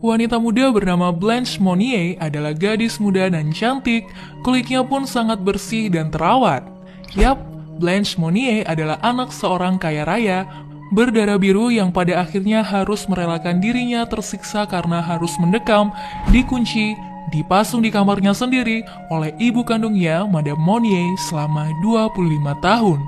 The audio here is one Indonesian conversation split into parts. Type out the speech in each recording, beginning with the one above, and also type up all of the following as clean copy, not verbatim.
Wanita muda bernama Blanche Monnier adalah gadis muda dan cantik, kulitnya pun sangat bersih dan terawat. Yap, Blanche Monnier adalah anak seorang kaya raya, berdarah biru yang pada akhirnya harus merelakan dirinya tersiksa karena harus mendekam, dikunci, dipasung di kamarnya sendiri oleh ibu kandungnya, Madame Monnier, selama 25 tahun.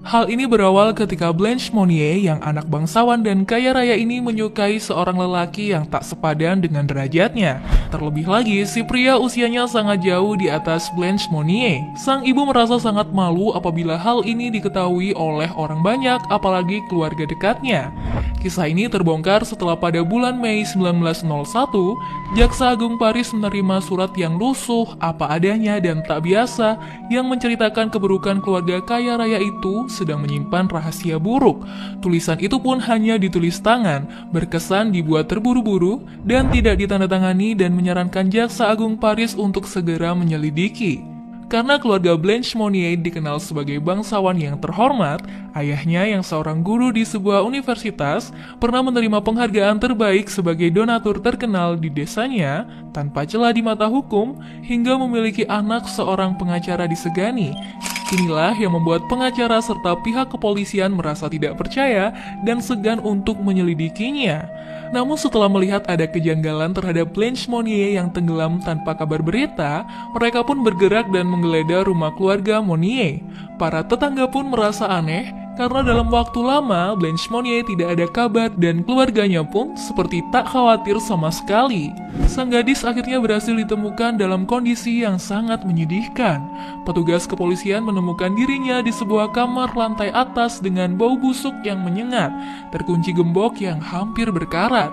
Hal ini berawal ketika Blanche Monnier yang anak bangsawan dan kaya raya ini menyukai seorang lelaki yang tak sepadan dengan derajatnya. Terlebih lagi, si pria usianya sangat jauh di atas Blanche Monnier. Sang ibu merasa sangat malu apabila hal ini diketahui oleh orang banyak, apalagi keluarga dekatnya. Kisah ini terbongkar setelah pada bulan Mei 1901, Jaksa Agung Paris menerima surat yang lusuh, apa adanya dan tak biasa yang menceritakan keburukan keluarga kaya raya itu sedang menyimpan rahasia buruk. Tulisan itu pun hanya ditulis tangan, berkesan dibuat terburu-buru dan tidak ditandatangani dan menyarankan Jaksa Agung Paris untuk segera menyelidiki. Karena keluarga Blanche Monnier dikenal sebagai bangsawan yang terhormat, ayahnya yang seorang guru di sebuah universitas pernah menerima penghargaan terbaik sebagai donatur terkenal di desanya tanpa celah di mata hukum hingga memiliki anak seorang pengacara disegani. Inilah yang membuat pengacara serta pihak kepolisian merasa tidak percaya dan segan untuk menyelidikinya. Namun setelah melihat ada kejanggalan terhadap Blanche Monnier yang tenggelam tanpa kabar berita, mereka pun bergerak dan menggeledah rumah keluarga Monnier. Para tetangga pun merasa aneh karena dalam waktu lama Blanche Monnier tidak ada kabar dan keluarganya pun seperti tak khawatir sama sekali. Sang gadis akhirnya berhasil ditemukan dalam kondisi yang sangat menyedihkan. Petugas kepolisian menemukan dirinya di sebuah kamar lantai atas dengan bau busuk yang menyengat, terkunci gembok yang hampir berkarat.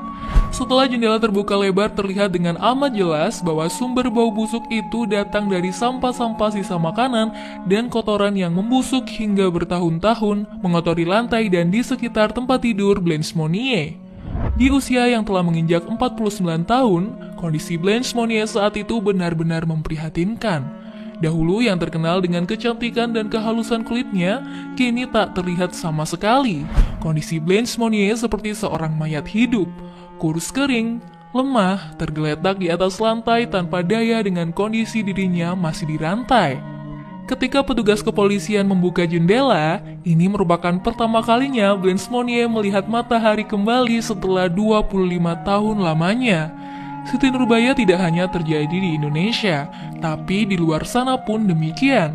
Setelah jendela terbuka lebar, terlihat dengan amat jelas bahwa sumber bau busuk itu datang dari sampah-sampah sisa makanan dan kotoran yang membusuk hingga bertahun-tahun mengotori lantai dan di sekitar tempat tidur Blanche Monnier. Di usia yang telah menginjak 49 tahun, kondisi Blanche Monnier saat itu benar-benar memprihatinkan. Dahulu yang terkenal dengan kecantikan dan kehalusan kulitnya, kini tak terlihat sama sekali. Kondisi Blanche Monnier seperti seorang mayat hidup, kurus kering, lemah, tergeletak di atas lantai tanpa daya dengan kondisi dirinya masih dirantai. Ketika petugas kepolisian membuka jendela, ini merupakan pertama kalinya Blanche Monnier melihat matahari kembali setelah 25 tahun lamanya. Siti Nurbaya tidak hanya terjadi di Indonesia, tapi di luar sana pun demikian.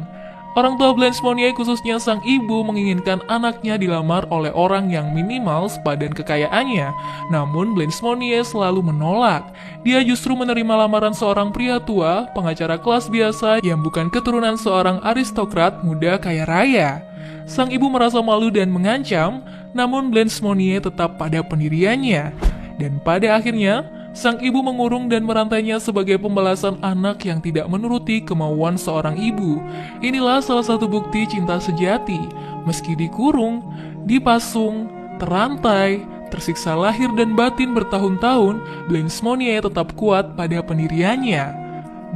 Orang tua Blanche Monnier, khususnya sang ibu, menginginkan anaknya dilamar oleh orang yang minimal sepadan kekayaannya. Namun Blanche Monnier selalu menolak. Dia justru menerima lamaran seorang pria tua, pengacara kelas biasa yang bukan keturunan seorang aristokrat muda kaya raya. Sang ibu merasa malu dan mengancam, namun Blanche Monnier tetap pada pendiriannya. Dan pada akhirnya, sang ibu mengurung dan merantainya sebagai pembalasan anak yang tidak menuruti kemauan seorang ibu. Inilah salah satu bukti cinta sejati. Meski dikurung, dipasung, terantai, tersiksa lahir dan batin bertahun-tahun, Blanche Monnier tetap kuat pada pendiriannya.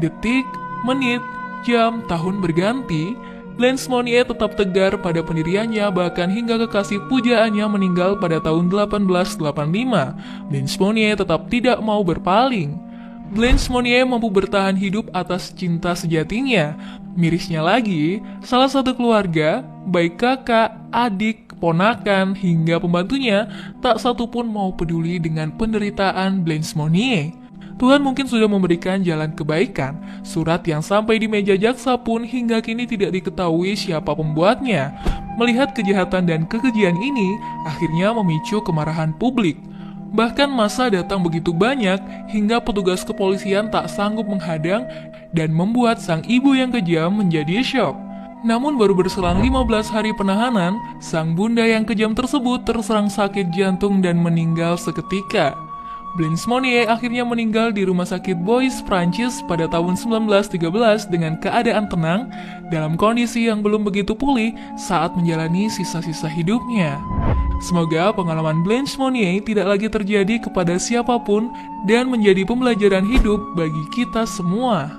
Detik, menit, jam, tahun berganti, Blanche Monnier tetap tegar pada pendiriannya, bahkan hingga kekasih pujaannya meninggal pada tahun 1885. Blanche Monnier tetap tidak mau berpaling. Blanche Monnier mampu bertahan hidup atas cinta sejatinya. Mirisnya lagi, salah satu keluarga, baik kakak, adik, keponakan, hingga pembantunya, tak satu pun mau peduli dengan penderitaan Blanche Monnier. Tuhan mungkin sudah memberikan jalan kebaikan. Surat yang sampai di meja jaksa pun hingga kini tidak diketahui siapa pembuatnya. Melihat kejahatan dan kekejian ini, akhirnya memicu kemarahan publik. Bahkan massa datang begitu banyak hingga petugas kepolisian tak sanggup menghadang dan membuat sang ibu yang kejam menjadi syok. Namun baru berselang 15 hari penahanan, sang bunda yang kejam tersebut terserang sakit jantung dan meninggal seketika. Blanche Monnier akhirnya meninggal di rumah sakit Bois, Prancis pada tahun 1913 dengan keadaan tenang, dalam kondisi yang belum begitu pulih saat menjalani sisa-sisa hidupnya. Semoga pengalaman Blanche Monnier tidak lagi terjadi kepada siapapun dan menjadi pembelajaran hidup bagi kita semua.